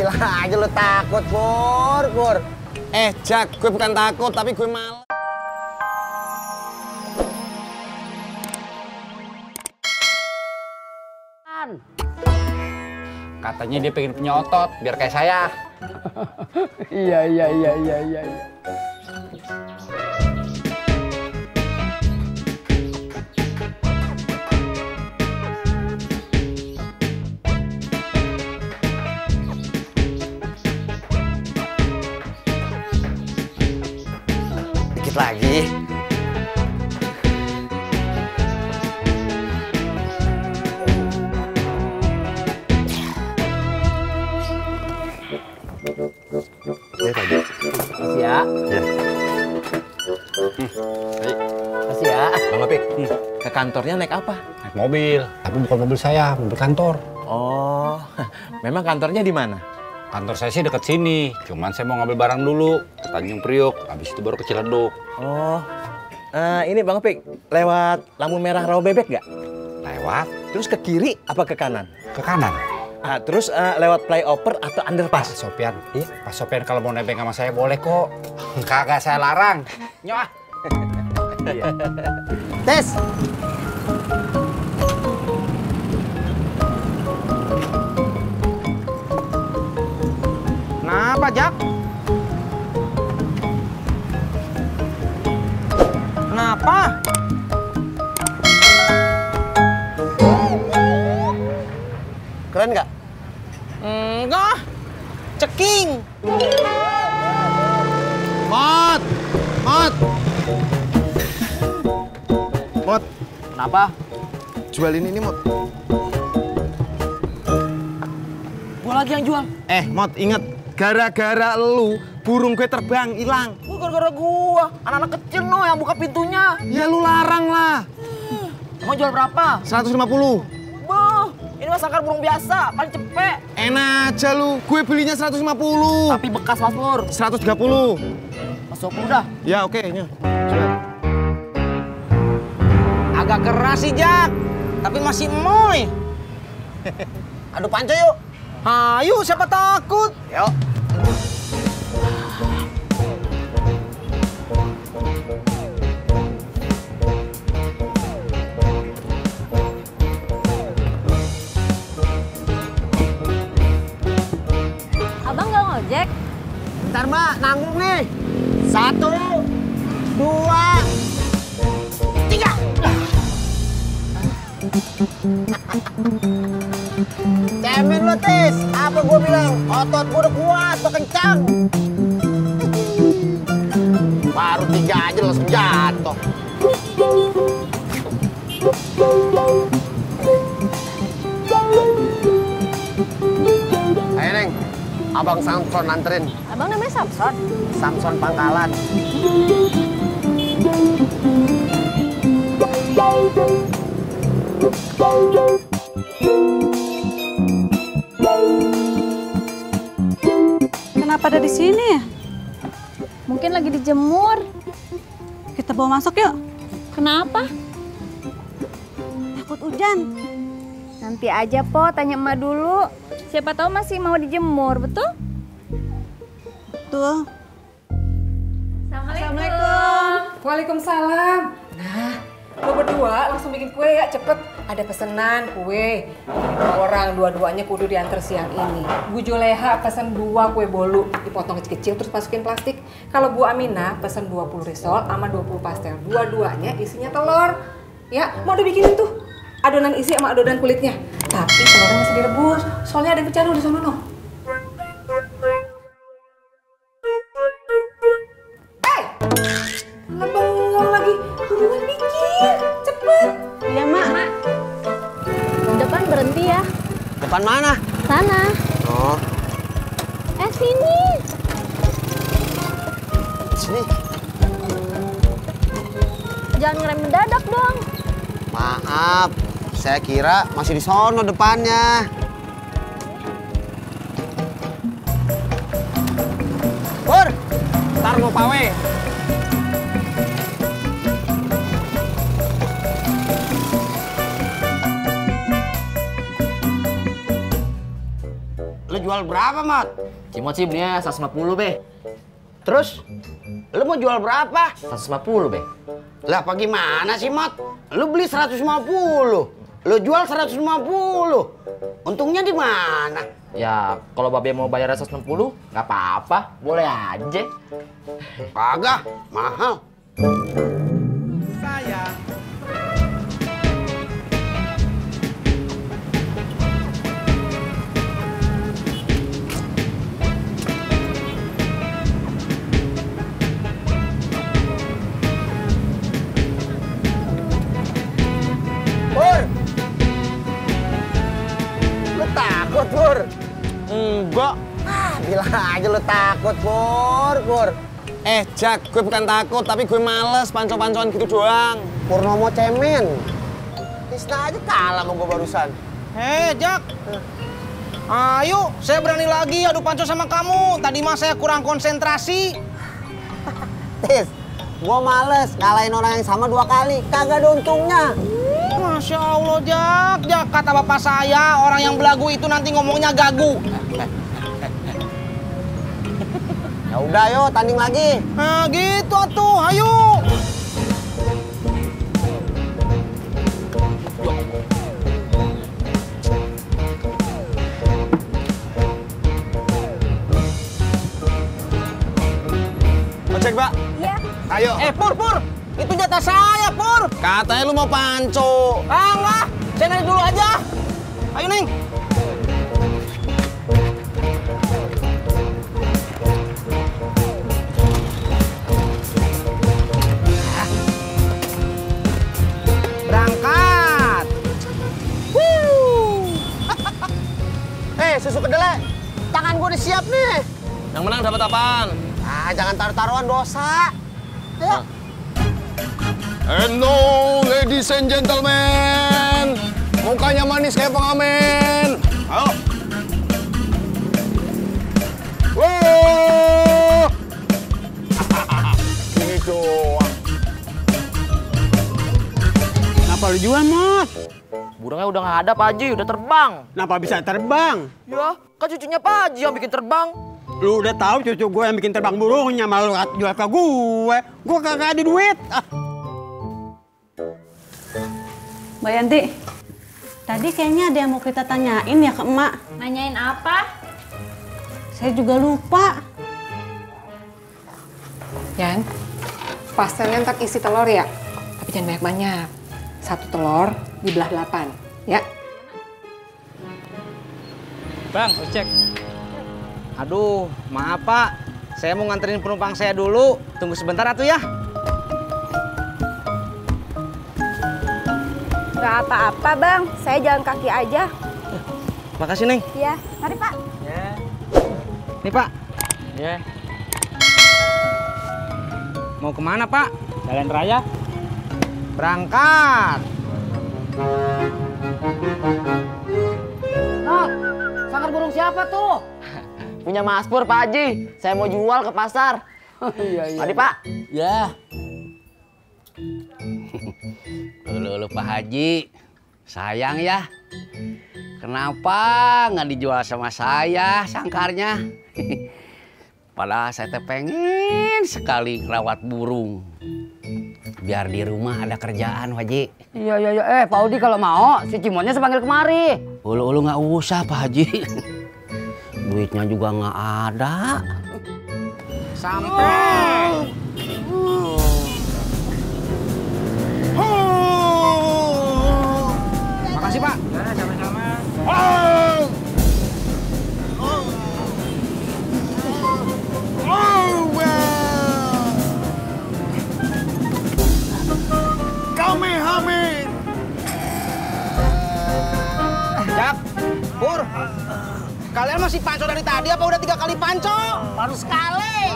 Bilang aja lu takut, Pur. Jak, gue bukan takut, tapi gue malas. Katanya dia pengen punya otot, biar kayak saya. Iya. Dikit lagi. Makasih ya. Makasih ya. Bang Opik, ke kantornya naik apa? Naik mobil, tapi bukan mobil saya, mobil kantor. Oh, memang kantornya di mana? Kantor saya sih deket sini, cuman saya mau ngambil barang dulu ke Tanjung Priok, habis itu baru ke Ciledug. Oh, ini Bang Opik, lewat lampu merah rawa bebek nggak? Lewat Terus ke kiri apa ke kanan? ke kanan. Terus lewat flyover atau Pak underpass? Sopian, iya, Pak Sopian kalau mau nebeng sama saya boleh kok. Kagak saya larang. Nyoh. Tes. Kenapa, Jak? Kenapa? Keren nggak? Enggak. Ceking. Mot. Kenapa? Jualin ini, Mot. Gua lagi yang jual. Mot, inget. Gara-gara lu, burung gue terbang, hilang. Gara-gara gua, anak-anak kecil yang buka pintunya. Ya lu larang lah. Mau jual berapa? 150. Boh, ini mah sangkar burung biasa, paling cepet. Enak aja lu, gue belinya 150. Tapi bekas Mas Pur. 130. Masuk udah. Ya oke, nya. Agak keras sih, Jak. Tapi masih emoy. Adu panca yuk. Ayo, siapa takut? Yuk. Abang nggak ngojek? Bentar, Mbak, nanggung nih. 1, 2, 3. Cemen lo, Tis. Apa gua bilang? Otot gua udah kuat, udah kencang. Baru 3 aja langsung jatuh. Ayo, Neng. Abang Samson anterin. Abang namanya Samson. Samson Pangkalan. Kenapa ada di sini ya? Mungkin lagi dijemur. Kita bawa masuk yuk. Kenapa? Takut hujan. Nanti aja, Po. Tanya emak dulu. Siapa tahu masih mau dijemur, betul? Tuh. Assalamualaikum. Waalaikumsalam. Nah, lo berdua langsung bikin kue ya, cepet. Ada pesenan kue. 5 orang, dua-duanya kudu diantar siang ini. Bu Joleha pesen 2 kue bolu, dipotong kecil-kecil terus masukin plastik. Kalau Bu Aminah pesen 20 risol sama 20 pastel. Dua-duanya isinya telur. Ya, mau dibikinin tuh adonan isi sama adonan kulitnya. Tapi telurnya masih direbus, soalnya ada yang pecah di sana no. Bengong lagi, buruan bikin, cepet. Iya, Mak. Depan berhenti ya. Depan mana? Sana. Oh, Sini. sini. Jangan ngerem mendadak dong. Maaf, saya kira masih di sono depannya. Pur, ntar mau pawe. Lu jual jual berapa, Mot? Cimot sih belinya 150, Be. Terus, lu mau jual berapa? 150, Be. Lah, apa gimana sih, Mot? Lu beli 150, lu jual 150. Untungnya di mana? Ya, kalau Babe mau bayar 160, nggak apa-apa. Boleh aja. Kagak, mahal. Pur! Lu takut, Pur? Enggak. Bilang aja lu takut, Pur. Jak, gue bukan takut, tapi gue males panco-pancoan gitu doang. Purnomo cemen. Tisna aja kalah sama gue barusan. Jak. Ayo, saya berani lagi adu panco sama kamu. Tadi mah saya kurang konsentrasi. Tis, gue males ngalahin orang yang sama 2 kali. Kagak ada untungnya. Masya Allah, Jak. Kata bapak saya, orang yang belagu itu nanti ngomongnya gagu. Ya udah, yuk tanding lagi. Nah, gitu tuh. Ayo. Ojek, Mbak. Iya. Ayo. Pur. Itu jatah saya, Pur. Katanya lu mau panco. Enggak. Saya naik dulu aja. Ayo, Neng. Berangkat. Susu kedelai. Tangan gue udah siap nih. Yang menang dapat apaan? Jangan taruh-taruhan dosa. Ayo. And now, ladies and gentlemen, mukanya manis kayak pengamen. Ayo. Wow. Ini doang. Kenapa lu jual, Mot? Burungnya udah nggak ada, Pak Haji. Udah terbang. Kenapa bisa terbang? Ya, kan cucunya Pak Haji yang bikin terbang. Lu udah tahu cucu gue yang bikin terbang burungnya, malah lu jual ke gue. Gue kagak ada duit. Mbak Yanti, tadi kayaknya ada yang mau kita tanyain ya ke emak. Nanyain apa? Saya juga lupa. Yan, pastelnya ntar isi telur ya, tapi jangan banyak-banyak. 1 telur dibelah 8, ya. Bang, ojek. Aduh, maaf Pak. Saya mau nganterin penumpang saya dulu. Tunggu sebentar atuh ya. Gak apa-apa, Bang. Saya jalan kaki aja. Makasih, Neng. Iya. Mari, Pak. Nih, Pak. Ya, Mau kemana, Pak? jalan raya. Berangkat. Nah, sangkar burung siapa tuh? Punya Mas Pur, Pak Haji. Saya mau jual ke pasar. Iya. Tadi, Pak. Ya. Lu Pak Haji, sayang ya. Kenapa nggak dijual sama saya sangkarnya? Padahal saya teh pengen sekali ngerawat burung. Biar di rumah ada kerjaan, Haji. Iya. Pak Udi kalau mau, si Cimotnya sepanggil kemari. Ulu nggak usah, Pak Haji. Duitnya juga nggak ada. Sampai. Makasih, Pak. Sama-sama. Jak, Pur, kalian masih panco dari tadi apa udah 3 kali panco? Baru sekali.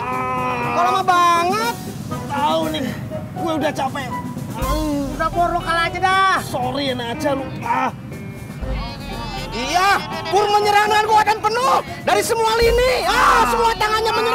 Kok lama banget? Tahu nih, gue udah capek. Udah, Pur, lo kalah aja dah. Sorryin aja lu. Iya, Pur menyerang dengan kekuatan penuh dari semua lini. Semua tangannya menyerang.